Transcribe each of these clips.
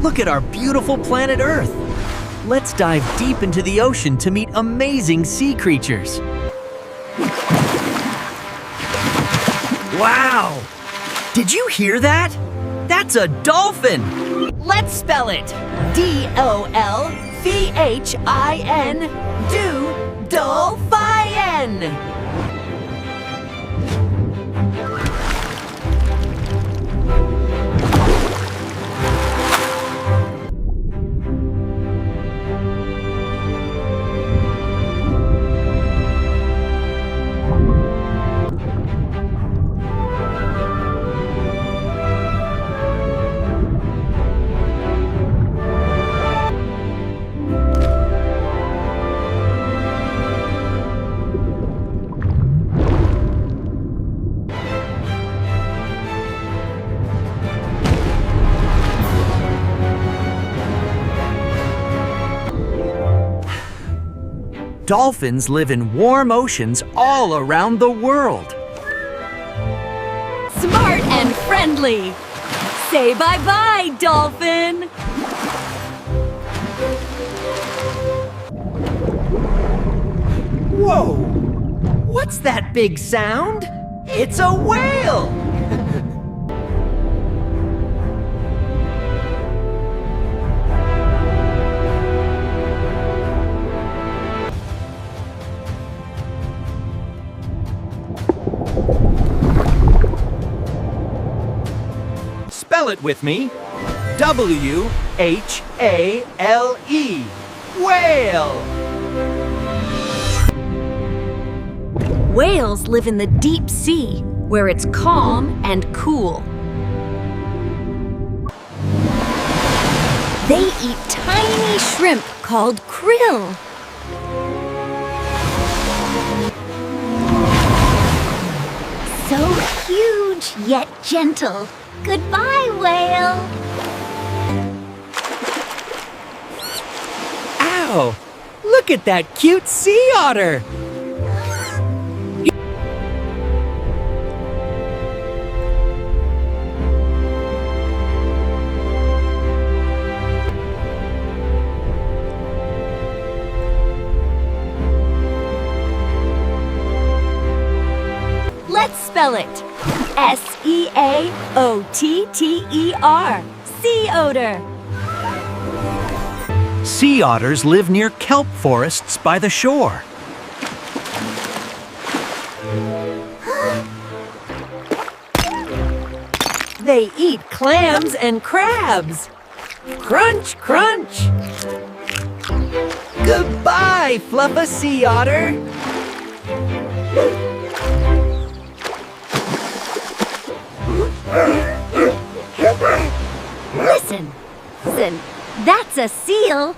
Look at our beautiful planet Earth. Let's dive deep into the ocean to meet amazing sea creatures. Wow! Did you hear that? That's a dolphin! Let's spell it. D-O-L-P-H-I-N. Dolphin! Dolphins live in warm oceans all around the world. Smart and friendly. Say bye-bye, dolphin. Whoa! What's that big sound? It's a whale! Spell it with me. W-H-A-L-E. Whale! Whales live in the deep sea, where it's calm and cool. They eat tiny shrimp called krill. So huge, yet gentle. Goodbye, whale. Ow! Look at that cute sea otter! Let's spell it. S-E-A-O-T-T-E-R. Sea otter. Sea otters live near kelp forests by the shore. They eat clams and crabs. Crunch, crunch. Goodbye, Fluffa sea otter. Listen, that's a seal.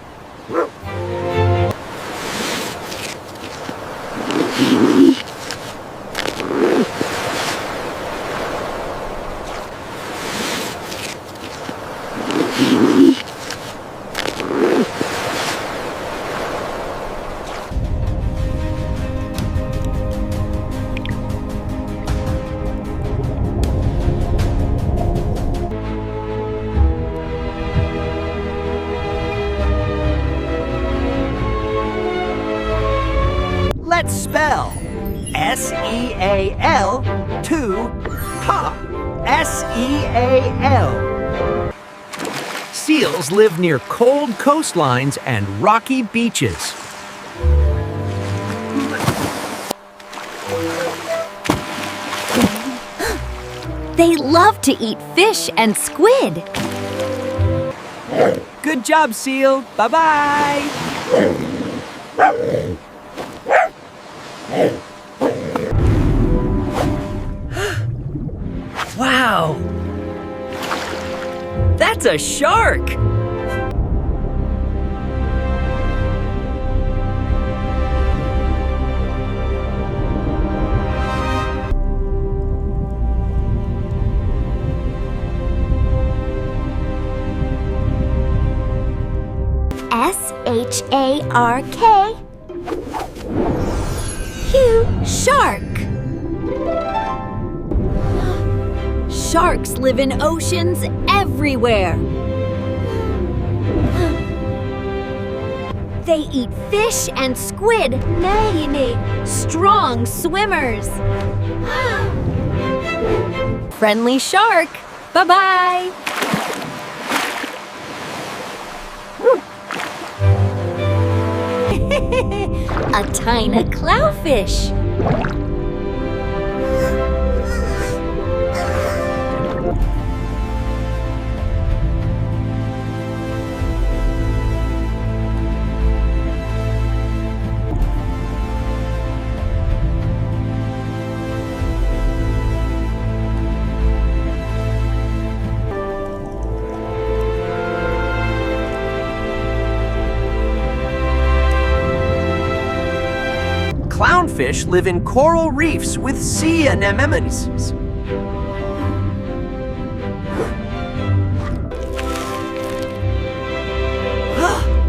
Let's spell S-E-A-L to pa. S-E-A-L. Seals live near cold coastlines and rocky beaches. They love to eat fish and squid. Good job, seal. Bye-bye. Wow! That's a shark! S-H-A-R-K. Q, shark. Sharks live in oceans everywhere. They eat fish and squid. Nay, strong swimmers. Friendly shark. Bye-bye. A tiny clownfish. Clownfish live in coral reefs with sea anemones.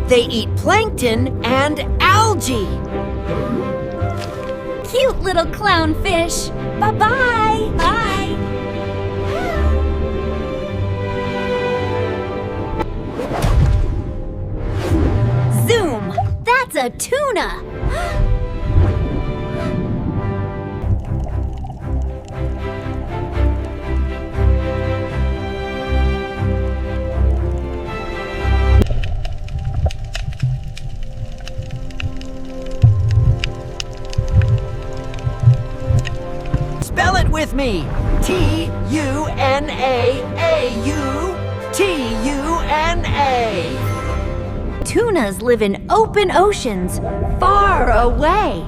They eat plankton and algae. Cute little clownfish. Bye-bye. Bye. Zoom. That's a tuna. Spell it with me. T-U-N-A-A-U. T-U-N-A. Tunas live in open oceans far away.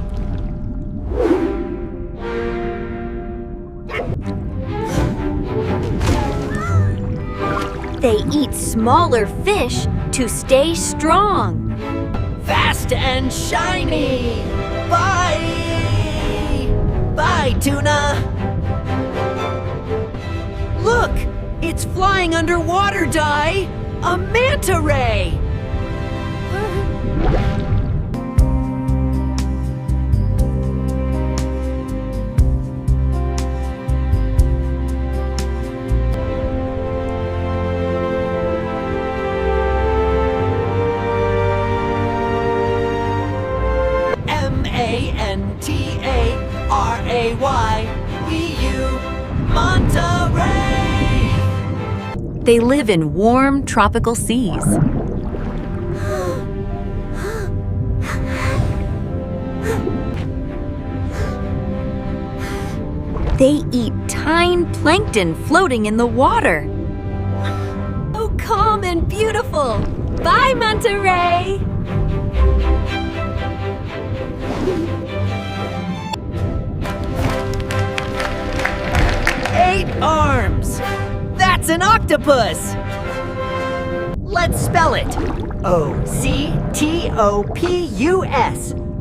They eat smaller fish to stay strong. Fast and shiny. Bye. Bye, tuna. Look, it's flying underwater, Di. A manta ray. M-A-N-T-A-R-A-Y-E-U. Manta ray. They live in warm tropical seas. They eat tiny plankton floating in the water. Oh, calm and beautiful. Bye, manta ray. 8 arms. That's an octopus. Let's spell it. O-C-T-O-P-U-S.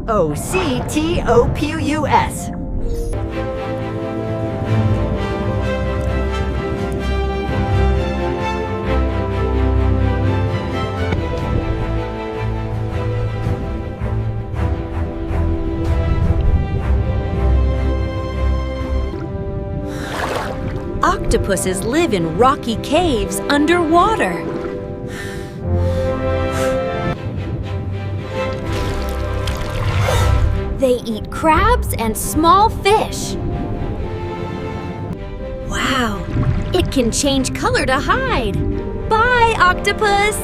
O-C-T-O-P-U-S. Octopuses live in rocky caves underwater. They eat crabs and small fish. Wow, it can change color to hide. Bye, octopus!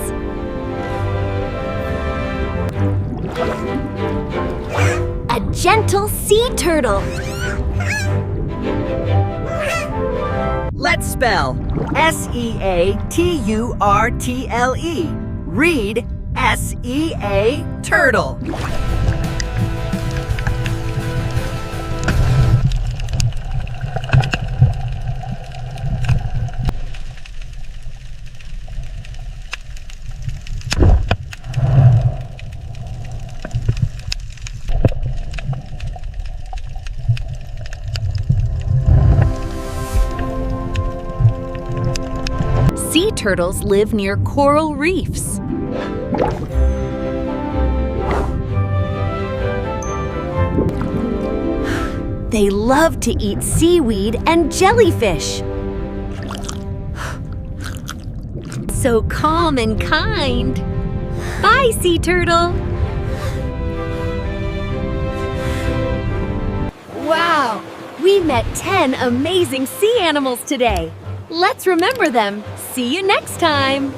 A gentle sea turtle. Let's spell S-E-A-T-U-R-T-L-E. Read S-E-A turtle. Sea turtles live near coral reefs. They love to eat seaweed and jellyfish. So calm and kind. Bye, sea turtle. Wow, we met 10 amazing sea animals today. Let's remember them. See you next time.